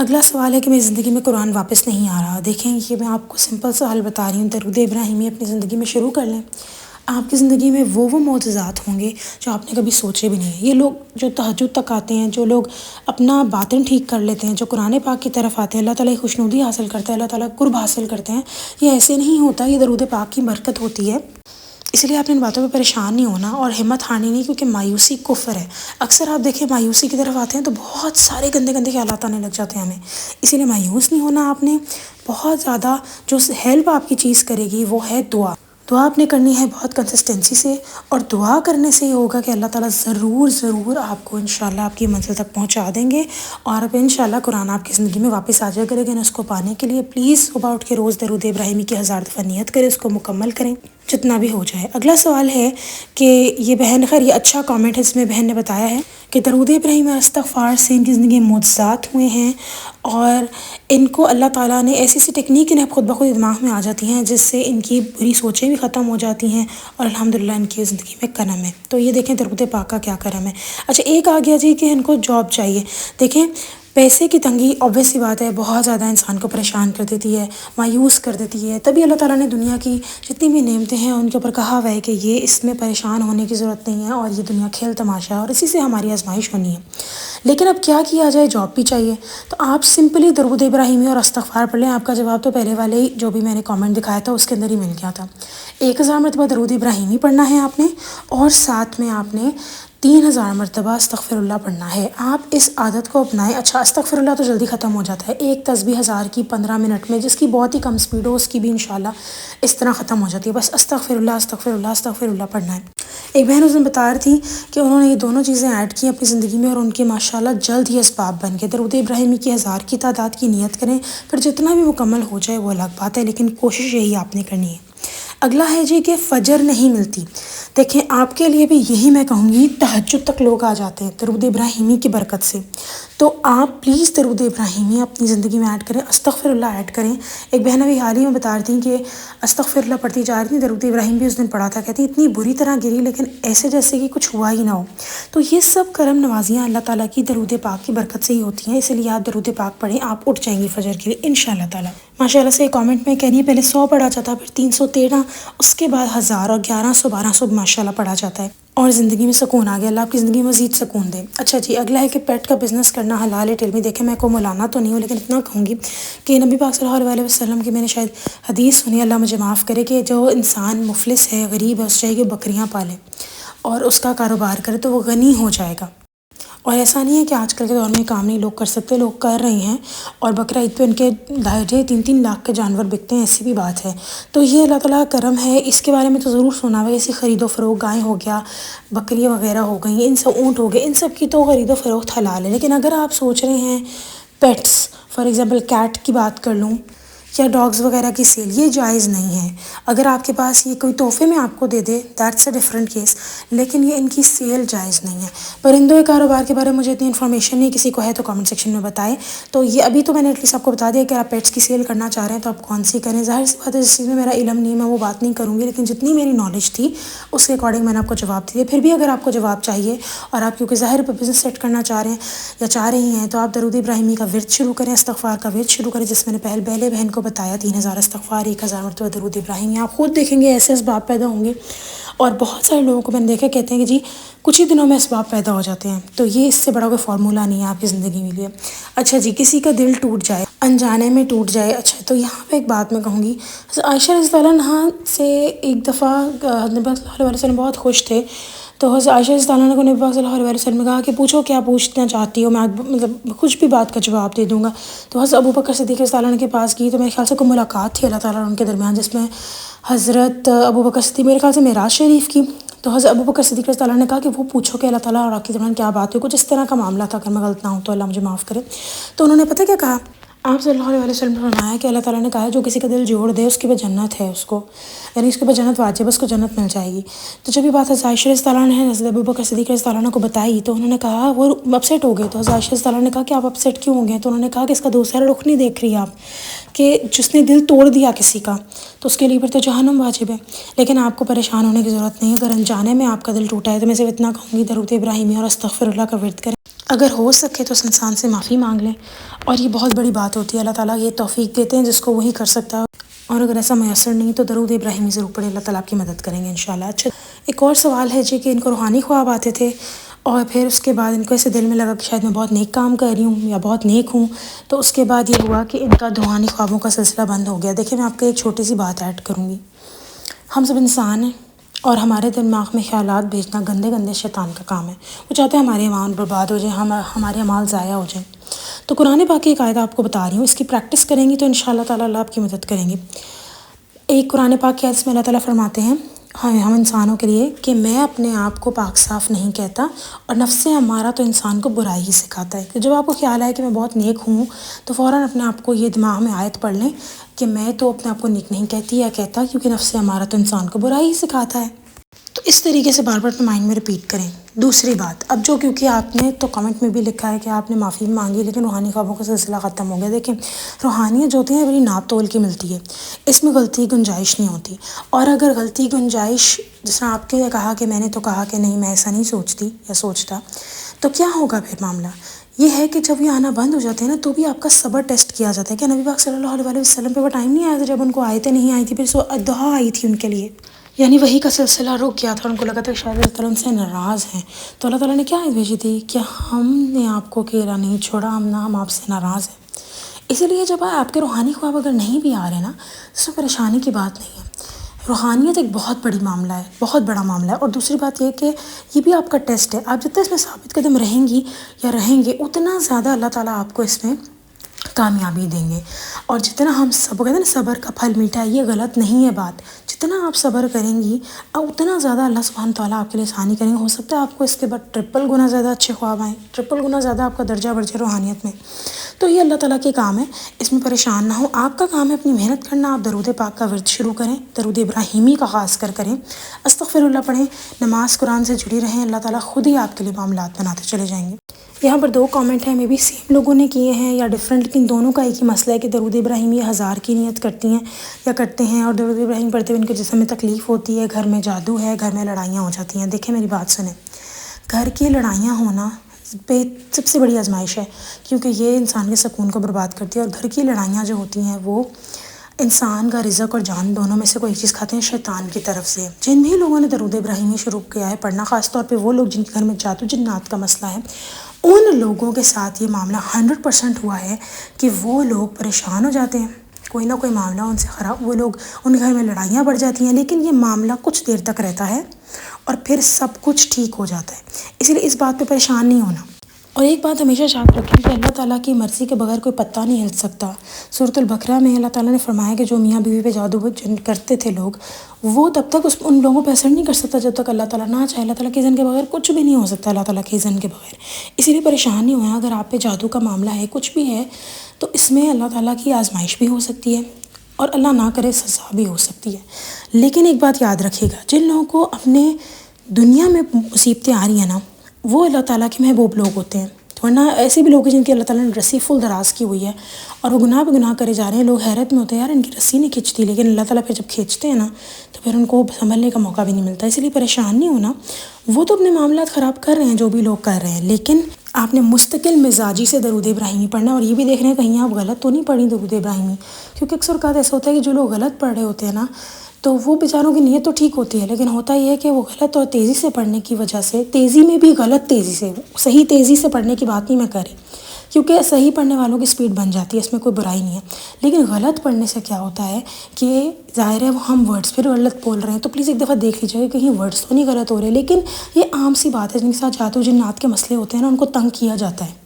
اگلا سوال ہے کہ میری زندگی میں قرآن واپس نہیں آ رہا۔ دیکھیں یہ میں آپ کو سمپل سا حل بتا رہی ہوں، درود ابراہیمی اپنی زندگی میں شروع کر لیں، آپ کی زندگی میں وہ معجزات ہوں گے جو آپ نے کبھی سوچے بھی نہیں ہیں۔ یہ لوگ جو تہجد تک آتے ہیں، جو لوگ اپنا باطن ٹھیک کر لیتے ہیں، جو قرآن پاک کی طرف آتے ہیں، اللہ تعالیٰ کی خوشنودی حاصل کرتے ہیں، اللہ تعالیٰ قرب حاصل کرتے ہیں، یہ ایسے نہیں ہوتا، یہ درود پاک کی برکت ہوتی ہے۔ اس لیے آپ نے ان باتوں پہ پریشان نہیں ہونا اور ہمت ہارنی نہیں، کیونکہ مایوسی کفر ہے۔ اکثر آپ دیکھیں مایوسی کی طرف آتے ہیں تو بہت سارے گندے گندے خیالات آنے لگ جاتے ہیں ہمیں، اسی لیے مایوس نہیں ہونا آپ نے۔ بہت زیادہ جو ہیلپ آپ کی چیز کرے گی وہ ہے دعا۔ دعا آپ نے کرنی ہے بہت کنسسٹنسی سے، اور دعا کرنے سے یہ ہوگا کہ اللہ تعالیٰ ضرور آپ کو انشاءاللہ آپ کی منزل تک پہنچا دیں گے، اور اب انشاءاللہ قرآن آپ کی زندگی میں واپس آ جائے گا۔ لیکن اس کو پانے کے لیے پلیز صبح اٹھ کے روز درود ابراہیمی کی 1000 دفعہ نیت کریں، اس کو مکمل کریں جتنا بھی ہو جائے۔ اگلا سوال ہے کہ یہ بہن، خیر یہ اچھا کامنٹ ہے، اس میں بہن نے بتایا ہے کہ درود ابراہیم اور استغفار سے ان کی زندگی میں معجزات ہوئے ہیں، اور ان کو اللہ تعالیٰ نے ایسی سی ٹیکنیک انہیں خود بخود دماغ میں آ جاتی ہیں جس سے ان کی بری سوچیں بھی ختم ہو جاتی ہیں، اور الحمدللہ ان کی زندگی میں کرم ہے۔ تو یہ دیکھیں درود پاک کا کیا کرم ہے۔ اچھا ایک آ گیا جی کہ ان کو جاب چاہیے۔ دیکھیں پیسے کی تنگی obvious سی بات ہے، بہت زیادہ انسان کو پریشان کر دیتی ہے، مایوس کر دیتی ہے، تبھی اللہ تعالیٰ نے دنیا کی جتنی بھی نعمتیں ہیں ان کے اوپر کہا ہوا ہے کہ یہ اس میں پریشان ہونے کی ضرورت نہیں ہے، اور یہ دنیا کھیل تماشا ہے، اور اسی سے ہماری آزمائش ہونی ہے۔ لیکن اب کیا کیا جائے، جاب بھی چاہیے، تو آپ سمپلی درود ابراہیمی اور استغفار پڑھ لیں۔ آپ کا جواب تو پہلے والے ہی جو بھی میں نے کامنٹ دکھایا تھا اس کے اندر ہی مل گیا تھا۔ 1000 مرتبہ درود ابراہیمی پڑھنا ہے آپ نے، اور ساتھ میں آپ نے 3000 مرتبہ استغفر اللہ پڑھنا ہے۔ آپ اس عادت کو اپنائیں۔ اچھا استغفر اللہ تو جلدی ختم ہو جاتا ہے، ایک تسبیح 1000 کی 15 منٹ میں، جس کی بہت ہی کم سپیڈ ہو اس کی بھی انشاءاللہ اس طرح ختم ہو جاتی ہے۔ بس استغفر اللہ استغفر اللہ استغفر اللہ پڑھنا ہے۔ ایک بہن اس دن بتا رہی تھی کہ انہوں نے یہ دونوں چیزیں ایڈ کی اپنی زندگی میں، اور ان کے ماشاءاللہ جلد ہی اسباب بن گئے۔ درود ابراہیمی کی 1000 کی تعداد کی نیت کریں، پھر جتنا بھی مکمل ہو جائے وہ الگ بات ہے، لیکن کوشش یہی آپ نے کرنی ہے۔ اگلا ہے جی کہ فجر نہیں ملتی۔ دیکھیں آپ کے لیے بھی یہی میں کہوں گی، تہجد تک لوگ آ جاتے ہیں درود ابراہیمی کی برکت سے، تو آپ پلیز درود ابراہیمی اپنی زندگی میں ایڈ کریں، استغفر اللہ ایڈ کریں۔ ایک بہن ابھی حال ہی میں بتا رہی تھیں کہ استغفر اللہ پڑھتی جا رہی تھیں، درود ابراہیم بھی اس دن پڑھا تھا، کہتی اتنی بری طرح گری لیکن ایسے جیسے کہ کچھ ہوا ہی نہ ہو۔ تو یہ سب کرم نوازیاں اللہ تعالیٰ کی درود پاک کی برکت سے ہی ہوتی ہیں، اس لیے آپ درود پاک پڑھیں، آپ اٹھ جائیں گی فجر کے لیے انشاءاللہ تعالیٰ۔ ماشاءاللہ سے کامنٹ میں کہہ رہی ہے پہلے 100 پڑھا جاتا، پھر 313، اس کے بعد 1000 اور 1100 1200 ماشاءاللہ پڑھا جاتا ہے، اور زندگی میں سکون آ گیا۔ اللہ آپ کی زندگی میں مزید سکون دے۔ اچھا جی اگلا ہے کہ پیٹ کا بزنس کرنا حلال ہے ٹیل میں۔ دیکھیں میں کو مولانا تو نہیں ہوں، لیکن اتنا کہوں گی کہ نبی پاک صلی اللہ علیہ وسلم کی میں نے شاید حدیث سنی، اللہ مجھے معاف کرے، کہ جو انسان مفلس ہے، غریب ہے، اس چاہیے کہ بکریاں پالے اور اس کا کاروبار کرے تو وہ غنی ہو جائے گا۔ اور ایسا نہیں ہے کہ آج کل کے دور میں کام نہیں لوگ کر سکتے، لوگ کر رہے ہیں، اور بقرہ عید پہ ان کے 2.5-3 لاکھ کے جانور بکتے ہیں، ایسی بھی بات ہے۔ تو یہ اللہ تعالیٰ کا کرم ہے، اس کے بارے میں تو ضرور سنا ہوا ہے، ایسی خرید و فروخت، گائیں ہو گیا، بکریاں وغیرہ ہو گئیں، ان سب اونٹ ہو گئے، ان سب کی تو خرید و فروخت حلال ہے۔ لیکن اگر آپ سوچ رہے ہیں پیٹس، فار ایگزامپل کیٹ کی بات کر لوں، یا ڈاگز وغیرہ کی سیل، یہ جائز نہیں ہے۔ اگر آپ کے پاس یہ کوئی تحفے میں آپ کو دے دے دیٹس اے ڈفرینٹ کیس، لیکن یہ ان کی سیل جائز نہیں ہے۔ پرندوں کے کاروبار کے بارے میں مجھے اتنی انفارمیشن نہیں، کسی کو ہے تو کامنٹ سیکشن میں بتائیں۔ تو یہ ابھی تو میں نے ایٹ لیسٹ آپ کو بتا دیا کہ آپ پیٹس کی سیل کرنا چاہ رہے ہیں تو آپ کون سی کریں۔ ظاہر سی بات ہے جس چیز میں میرا علم نہیں ہے میں وہ بات نہیں کروں گی، لیکن جتنی میری نالج تھی اس کے اکارڈنگ میں نے آپ کو جواب دیا۔ پھر بھی اگر آپ کو جواب چاہیے اور آپ کیونکہ ظاہر پہ بزنس سیٹ کرنا چاہ رہے ہیں یا چاہ رہی ہیں، تو آپ درود ابراہیمی کا ورد شروع کریں، استغفار کا ورد شروع کریں، جس میں نے پہلے بہن کو بتایا 3000 استغفار، 1000 مرتبہ درود ابراہیمی۔ آپ خود دیکھیں گے ایسے اسباب پیدا ہوں گے، اور بہت سارے لوگوں کو میں نے دیکھا کہتے ہیں کہ جی کچھ ہی دنوں میں اسباب پیدا ہو جاتے ہیں، تو یہ اس سے بڑا کوئی فارمولہ نہیں ہے آپ کی زندگی میں لیے۔ اچھا جی کسی کا دل ٹوٹ جائے، انجانے میں ٹوٹ جائے، اچھا تو یہاں پہ ایک بات میں کہوں گی، عائشہ رضی اللہ عنہا سے ایک دفعہ نبی پاک صلی اللہ علیہ وسلم بہت خوش تھے، تو حضرت عائشہ رضی اللہ عنہا کو نبی پاک صلی اللہ علیہ وسلم نے کہا کہ پوچھو کیا پوچھنا چاہتی ہو، میں مطلب کچھ بھی بات کا جواب دے دوں گا۔ تو حضرت ابو بکر صدیق رضی اللہ عنہ کے پاس گئی، تو میرے خیال سے کوئی ملاقات تھی اللہ تعالیٰ ان کے درمیان، جس میں حضرت ابو بکر صدیق میرے خیال سے معراج شریف کی، تو حضرت ابو بکر صدیق رضی اللہ عنہ نے کہا کہ وہ پوچھو کہ اللہ تعالیٰ اور آپ کے درمیان کیا بات ہے، کچھ اس طرح کا معاملہ تھا، اگر میں غلط نہ ہوں تو اللہ مجھے معاف کرے۔ تو انہوں نے پتہ کیا کہا، آپ صلی اللہ علیہ وسلم نے فرمایا کہ اللہ تعالیٰ نے کہا جو کسی کا دل جوڑ دے اس کے بعد جنت ہے، اس کو یعنی اس کے بعد جنت واجب، اس کو جنت مل جائے گی۔ تو جب یہ بات حضرت عائشہ رضی اللہ عنہ نے حضرت ابو بکر صدیق رضی اللہ عنہ کو بتائی تو انہوں نے کہا، وہ اپسیٹ ہو گئے، تو حضرت عائشہ رضی اللہ عنہ نے کہا کہ آپ اپسیٹ کیوں ہو گئے؟ تو انہوں نے کہا کہ اس کا دوسرا رخ نہیں دیکھ رہی آپ، کہ جس نے دل توڑ دیا کسی کا تو اس کے لیے پھر تو جہنم واجب ہے۔ لیکن آپ کو پریشان ہونے کی ضرورت نہیں ہے، اگر انجانے میں آپ کا دل ٹوٹا ہے تو میں صرف اتنا کہوں گی درود ابراہیمی اور استغفر اللہ کا ورد کریں، اگر ہو سکے تو اس انسان سے معافی مانگ لیں، اور یہ بہت بڑی بات ہوتی ہے۔ اللہ تعالیٰ یہ توفیق دیتے ہیں جس کو وہی کر سکتا ہے، اور اگر ایسا میسر نہیں تو درود ابراہیمی ضرور پڑھیں، اللہ تعالیٰ آپ کی مدد کریں گے انشاءاللہ۔ اچھا، ایک اور سوال ہے جی کہ ان کو روحانی خواب آتے تھے، اور پھر اس کے بعد ان کو ایسے دل میں لگا کہ شاید میں بہت نیک کام کر رہی ہوں یا بہت نیک ہوں، تو اس کے بعد یہ ہوا کہ ان کا روحانی خوابوں کا سلسلہ بند ہو گیا۔ دیکھیں، میں آپ کو ایک چھوٹی سی بات ایڈ کروں گی۔ ہم سب انسان ہیں، اور ہمارے دماغ میں خیالات بھیجنا گندے گندے شیطان کا کام ہے۔ وہ چاہتے ہیں ہمارے اعمال برباد ہو جائیں، ہمارے اعمال ضائع ہو جائیں۔ تو قرآن پاک کی ایک آیت آپ کو بتا رہی ہوں، اس کی پریکٹس کریں گی تو انشاءاللہ تعالیٰ اللہ آپ کی مدد کریں گے۔ ایک قرآن پاک کی آیت میں اللہ تعالیٰ فرماتے ہیں ہم انسانوں کے لیے کہ میں اپنے آپ کو پاک صاف نہیں کہتا، اور نفس امارہ تو انسان کو برائی ہی سکھاتا ہے۔ کہ جب آپ کو خیال آئے کہ میں بہت نیک ہوں تو فوراً اپنے آپ کو یہ دماغ میں آیت پڑھ لیں کہ میں تو اپنے آپ کو نیک نہیں کہتی یا کہتا، کیونکہ نفس امارہ تو انسان کو برائی ہی سکھاتا ہے۔ تو اس طریقے سے بار بار اپنے مائنڈ میں ریپیٹ کریں۔ دوسری بات، اب جو کیونکہ آپ نے تو کمنٹ میں بھی لکھا ہے کہ آپ نے معافی مانگی لیکن روحانی خوابوں کا سلسلہ ختم ہو گیا۔ دیکھیں، روحانیت جو ہوتی ہے بڑی ناپ تول کی ملتی ہے، اس میں غلطی گنجائش نہیں ہوتی، اور اگر غلطی گنجائش جس طرح آپ نے کہا کہ میں نے تو کہا کہ نہیں میں ایسا نہیں سوچتی یا سوچتا، تو کیا ہوگا پھر معاملہ؟ یہ ہے کہ جب یہ آنا بند ہو جاتے ہیں نا تو بھی آپ کا صبر ٹیسٹ کیا جاتا ہے کہ نبی پاک صلی اللہ علیہ وسلم پہ وہ ٹائم نہیں آیا تھا جب ان کو آیتیں نہیں آئی تھی، پھر دعا آئی تھی ان کے لیے، یعنی وہی کا سلسلہ رک گیا تھا، ان کو لگا تھا کہ شاید اللہ تعالیٰ ان سے ناراض ہیں، تو اللہ تعالیٰ نے کیا آیت بھیجی تھی کہ ہم نے آپ کو اکیلا نہیں چھوڑا، ہم آپ سے ناراض ہیں۔ اسی لیے جب آپ کے روحانی خواب اگر نہیں بھی آ رہے نا، اس میں پریشانی کی بات نہیں ہے۔ روحانیت ایک بہت بڑی معاملہ ہے، بہت بڑا معاملہ ہے، اور دوسری بات یہ کہ یہ بھی آپ کا ٹیسٹ ہے۔ آپ جتنا اس میں ثابت قدم رہیں گی یا رہیں گے اتنا زیادہ اللہ تعالیٰ آپ کو اس میں کامیابی دیں گے، اور جتنا ہم سب کہتے ہیں نا صبر کا پھل میٹھا ہے، یہ غلط نہیں ہے بات۔ جتنا آپ صبر کریں گی اتنا زیادہ اللہ سبحانہ تعالیٰ آپ کے لیے آسانی کریں گے۔ ہو سکتا ہے آپ کو اس کے بعد ٹرپل گنا زیادہ اچھے خواب آئیں، ٹرپل گنا زیادہ آپ کا درجہ بڑھ جائے روحانیت میں۔ تو یہ اللہ تعالیٰ کے کام ہے، اس میں پریشان نہ ہو۔ آپ کا کام ہے اپنی محنت کرنا۔ آپ درود پاک کا ورد شروع کریں، درود ابراہیمی کا خاص کر کریں، استغفر اللہ پڑھیں، نماز قرآن سے جڑی رہیں، اللہ تعالیٰ خود ہی آپ کے لیے معاملات بناتے چلے جائیں گے۔ یہاں پر 2 کامنٹ ہیں، میں بھی سیم لوگوں نے کیے ہیں یا ڈفرینٹ، لیکن دونوں کا ایک ہی مسئلہ ہے کہ درود ابراہیمی 1000 کی نیت کرتی ہیں یا کرتے ہیں، اور درود ابراہیم پڑھتے ہوئے ان کے جسم میں تکلیف ہوتی ہے، گھر میں جادو ہے، گھر میں لڑائیاں ہو جاتی ہیں۔ دیکھیں میری بات سنیں، گھر کی لڑائیاں ہونا سب سے بڑی آزمائش ہے، کیونکہ یہ انسان کے سکون کو برباد کرتی ہے، اور گھر کی لڑائیاں جو ہوتی ہیں وہ انسان کا رزق اور جان دونوں میں سے کوئی چیز کھاتے ہیں، شیطان کی طرف سے۔ جن بھی لوگوں نے درود ابراہیمی شروع کیا ہے پڑھنا، خاص طور پہ وہ لوگ جن کے گھر میں جادو جنات کا مسئلہ ہے، ان لوگوں کے ساتھ یہ معاملہ 100% ہوا ہے کہ وہ لوگ پریشان ہو جاتے ہیں، کوئی نہ کوئی معاملہ ان سے خراب، وہ لوگ ان کے گھر میں لڑائیاں بڑھ جاتی ہیں، لیکن یہ معاملہ کچھ دیر تک رہتا ہے اور پھر سب کچھ ٹھیک ہو جاتا ہے۔ اسی لیے اس بات پہ پریشان نہیں ہونا، اور ایک بات ہمیشہ یاد رکھیں کہ اللہ تعالیٰ کی مرضی کے بغیر کوئی پتہ نہیں ہل سکتا۔ سورۃ البقرہ میں اللہ تعالیٰ نے فرمایا کہ جو میاں بیوی پہ جادو کرتے تھے لوگ، وہ تب تک ان لوگوں پہ اثر نہیں کر سکتا جب تک اللہ تعالیٰ نہ چاہے۔ اللہ تعالیٰ کے اذن کے بغیر کچھ بھی نہیں ہو سکتا، اللہ تعالیٰ کے اذن کے بغیر۔ اسی لیے پریشان نہیں ہونا، اگر آپ پہ جادو کا معاملہ ہے، کچھ بھی ہے، تو اس میں اللہ تعالیٰ کی آزمائش بھی ہو سکتی ہے، اور اللہ نہ کرے سزا بھی ہو سکتی ہے۔ لیکن ایک بات یاد رکھیے گا، جن لوگوں کو اپنے دنیا میں مصیبتیں آ رہی ہیں نا، وہ اللہ تعالیٰ کے محبوب لوگ ہوتے ہیں، ورنہ ایسے بھی لوگ ہیں جن کی اللہ تعالیٰ نے رسی فل دراز کی ہوئی ہے اور وہ گناہ پہ گناہ کرے جا رہے ہیں، لوگ حیرت میں ہوتے ہیں یار ان کی رسی نہیں کھنچتی، لیکن اللہ تعالیٰ پھر جب کھینچتے ہیں نا تو پھر ان کو سنبھلنے کا موقع بھی نہیں ملتا۔ اسی لیے پریشان نہیں ہونا، وہ تو اپنے معاملات خراب کر رہے ہیں جو بھی لوگ کر رہے ہیں، لیکن آپ نے مستقل مزاجی سے درود ابراہیمی پڑھنا، اور یہ بھی دیکھ رہے ہیں کہیں آپ غلط تو نہیں پڑھی درود ابراہیمی، کیونکہ اکثر اوقات ایسا ہوتا ہے کہ جو لوگ غلط پڑھ رہے ہوتے ہیں نا تو وہ بیچاروں کی نیت تو ٹھیک ہوتی ہے، لیکن ہوتا یہ ہے کہ وہ غلط اور تیزی سے پڑھنے کی وجہ سے، تیزی میں بھی غلط تیزی سے، صحیح تیزی سے پڑھنے کی بات نہیں میں کر رہی، کیونکہ صحیح پڑھنے والوں کی سپیڈ بن جاتی ہے، اس میں کوئی برائی نہیں ہے، لیکن غلط پڑھنے سے کیا ہوتا ہے کہ ظاہر ہے وہ ہم ورڈز پھر غلط بول رہے ہیں، تو پلیز ایک دفعہ دیکھ لیجیے کہ کہیں ورڈز تو نہیں غلط ہو رہے، لیکن یہ عام سی بات ہے، جن کے ساتھ جادو جنات کے مسئلے ہوتے ہیں نا ان کو تنگ کیا جاتا ہے،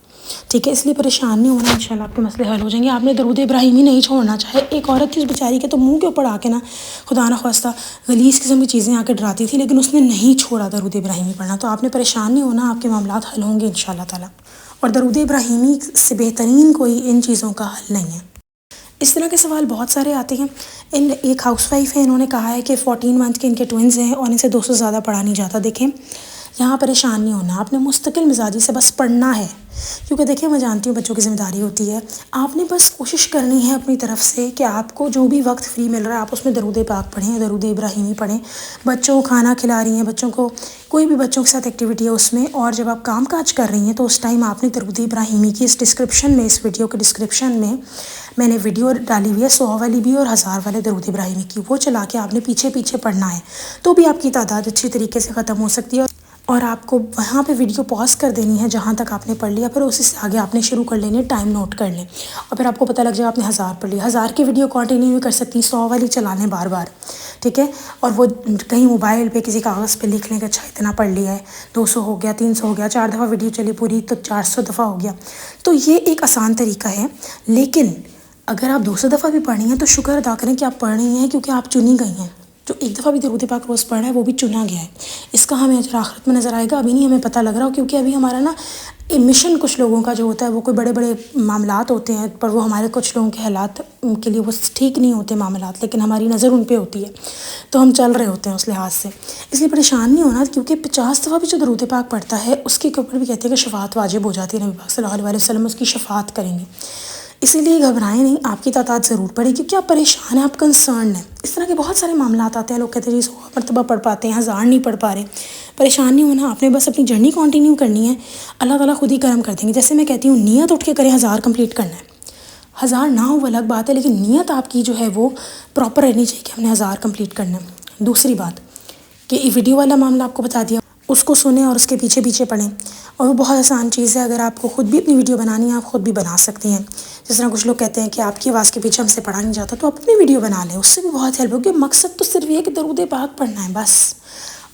ٹھیک ہے؟ اس لیے پریشان نہیں ہونا، انشاءاللہ آپ کے مسئلے حل ہو جائیں گے۔ آپ نے درود ابراہیمی نہیں چھوڑنا، چاہے ایک عورت تھی اس بیچاری کے تو منہ کے اوپر آ کے نا خدا نہ خواستہ غلیظ قسم کی چیزیں آ کے ڈراتی تھی، لیکن اس نے نہیں چھوڑا درود ابراہیمی پڑھنا، تو آپ نے پریشان نہیں ہونا، آپ کے معاملات حل ہوں گے انشاءاللہ تعالیٰ۔ اور درود ابراہیمی سے بہترین کوئی ان چیزوں کا حل نہیں ہے۔ اس طرح کے سوال بہت سارے آتے ہیں۔ ایک ہاؤس وائف ہے، انہوں نے کہا ہے کہ 14 منتھ کے ان کے ٹوئنز ہیں اور ان سے 200 زیادہ پڑھا نہیں جاتا۔ دیکھیں یہاں پریشان نہیں ہونا، آپ نے مستقل مزاجی سے بس پڑھنا ہے، کیونکہ دیکھیں میں جانتی ہوں بچوں کی ذمہ داری ہوتی ہے، آپ نے بس کوشش کرنی ہے اپنی طرف سے کہ آپ کو جو بھی وقت فری مل رہا ہے آپ اس میں درود پاک پڑھیں، درود ابراہیمی پڑھیں، بچوں کو کھانا کھلا رہی ہیں، بچوں کو کوئی بھی بچوں کے ساتھ ایکٹیویٹی ہے اس میں، اور جب آپ کام کاج کر رہی ہیں تو اس ٹائم آپ نے درود ابراہیمی کی اس ڈسکرپشن میں، اس ویڈیو کے ڈسکرپشن میں نے ویڈیو ڈالی ہوئی ہے 100 والی بھی اور 1000 والے درود ابراہیمی کی، وہ چلا کے آپ نے پیچھے پیچھے پڑھنا ہے، تو بھی آپ کی تعداد اچھی طریقے سے ختم ہو سکتی ہے، اور آپ کو وہاں پہ ویڈیو پاز کر دینی ہے جہاں تک آپ نے پڑھ لیا، پھر اسی سے آگے آپ نے شروع کر لینی ہے، ٹائم نوٹ کر لیں، اور پھر آپ کو پتہ لگ جائے آپ نے 1000 پڑھ لیا، 1000 کی ویڈیو کنٹینیو بھی کر سکتی ہیں، 100 والی چلا لیں بار بار، ٹھیک ہے، اور وہ کہیں موبائل پہ کسی کاغذ پہ لکھ لیں کہ اچھا اتنا پڑھ لیا ہے، 200 ہو گیا، 300 ہو گیا، 4 دفعہ ویڈیو چلی پوری تو 400 دفعہ ہو گیا، تو یہ ایک آسان طریقہ ہے، لیکن اگر آپ 200 دفعہ بھی پڑھ رہی ہیں تو شکر ادا کریں کہ آپ پڑھ رہی ہیں، کیونکہ آپ چنی گئی ہیں، جو ایک دفعہ بھی درود پاک روز پڑھ رہا ہے وہ بھی چنا گیا ہے، اس کا ہمیں اجر آخرت میں نظر آئے گا، ابھی نہیں ہمیں پتہ لگ رہا، کیونکہ ابھی ہمارا نا مشن کچھ لوگوں کا جو ہوتا ہے وہ کوئی بڑے بڑے معاملات ہوتے ہیں، پر وہ ہمارے کچھ لوگوں کے حالات کے لیے وہ ٹھیک نہیں ہوتے معاملات، لیکن ہماری نظر ان پہ ہوتی ہے، تو ہم چل رہے ہوتے ہیں اس لحاظ سے، اس لیے پریشان نہیں ہونا، کیونکہ 50 دفعہ بھی جو درود پاک پڑھتا ہے اس کے اوپر بھی کہتے ہیں کہ شفاعت واجب ہو جاتی ہے، نبی پاک صلی اللہ علیہ وسلم اس کی شفاعت کریں گے، اسی لیے گھبرائیں نہیں، آپ کی تعداد ضرور پڑے، کیونکہ آپ پریشان ہیں، آپ کنسرن ہیں، اس طرح کے بہت سارے معاملات آتے ہیں، لوگ کہتے ہیں جی 100 مرتبہ پڑھ پاتے ہیں، 1000 نہیں پڑھ پا رہے، پریشان نہیں ہونا، آپ نے بس اپنی جرنی کنٹینیو کرنی ہے، اللہ تعالیٰ خود ہی کرم کر دیں گے، جیسے میں کہتی ہوں نیت اٹھ کے کریں 1000 کمپلیٹ کرنا ہے، 1000 نہ ہو وہ الگ بات ہے، لیکن نیت آپ کی جو ہے وہ پراپر رہنی چاہیے کہ ہم نے 1000 کمپلیٹ کرنا ہے۔ دوسری بات کہ یہ ویڈیو والا معاملہ آپ کو بتا دیا، اس کو سنیں اور اس کے پیچھے پیچھے پڑھیں، اور وہ بہت آسان چیز ہے، اگر آپ کو خود بھی اپنی ویڈیو بنانی ہے آپ خود بھی بنا سکتی ہیں، جس طرح کچھ لوگ کہتے ہیں کہ آپ کی آواز کے پیچھے ہم سے پڑھا نہیں جاتا، تو آپ اپنی ویڈیو بنا لیں، اس سے بھی بہت ہیلپ ہوگی، مقصد تو صرف یہ ہے کہ درود پاک پڑھنا ہے بس۔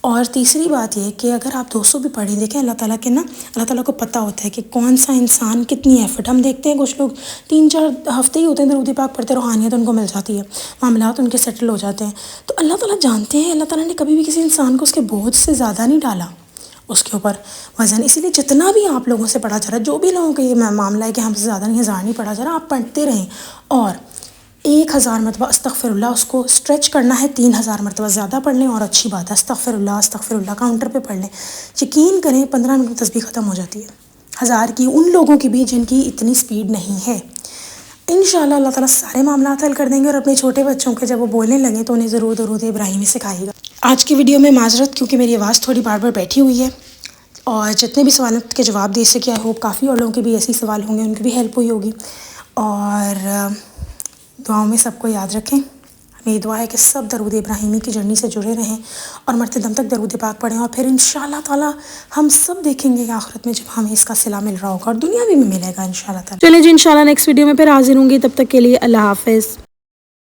اور تیسری بات یہ کہ اگر آپ 200 بھی پڑھیں، دیکھیں اللہ تعالیٰ کے نا، اللہ تعالیٰ کو پتہ ہوتا ہے کہ کون سا انسان کتنی ایفرٹ، ہم دیکھتے ہیں کچھ لوگ 3-4 ہفتے ہی ہوتے ہیں درود پاک پڑھتے، روحانیت ان کو مل جاتی ہے، معاملات ان کے سیٹل ہو جاتے ہیں، تو اللہ تعالیٰ جانتے ہیں، اللہ تعالیٰ نے کبھی بھی کسی انسان کو اس کے بوجھ سے زیادہ نہیں ڈالا اس کے اوپر وزن، اسی لیے جتنا بھی آپ لوگوں سے پڑھا جا رہا ہے، جو بھی لوگوں کا یہ معاملہ ہے کہ ہم سے زیادہ نہیں، 1000 نہیں پڑھا جا رہا، آپ پڑھتے رہیں، اور 1000 مرتبہ استغفر اللہ، اس کو اسٹریچ کرنا ہے، 3000 مرتبہ زیادہ پڑھ لیں، اور اچھی بات ہے استغفر اللہ کاؤنٹر پہ پڑھ لیں، یقین کریں 15 منٹ میں تسبیح ختم ہو جاتی ہے، 1000 کی، ان لوگوں کی بھی جن کی اتنی سپیڈ نہیں ہے، انشاءاللہ اللہ تعالیٰ سارے معاملات حل کر دیں گے، اور اپنے چھوٹے بچوں کے جب وہ بولنے لگیں تو انہیں ضرور درود ابراہیمی سکھائیے گا۔ آج کی ویڈیو میں معذرت، کیونکہ میری آواز تھوڑی بار بار بیٹھی ہوئی ہے، اور جتنے بھی سوالات کے جواب دے سکے، آئی ہوپ کافی اور لوگوں کے بھی ایسے سوال ہوں گے، ان کی بھی ہیلپ ہوئی ہوگی، اور دعاؤں میں سب کو یاد رکھیں، میری دعا ہے کہ سب درود ابراہیمی کی جرنی سے جڑے رہیں، اور مرتے دم تک درود پاک پڑھیں، اور پھر انشاءاللہ تعالیٰ ہم سب دیکھیں گے کہ آخرت میں جب ہمیں اس کا صلہ مل رہا ہوگا، اور دنیا بھی میں ملے گا انشاءاللہ تعالیٰ۔ چلیں جی، انشاءاللہ نیکسٹ ویڈیو میں پھر حاضر ہوں گی، تب تک کے لیے اللہ حافظ۔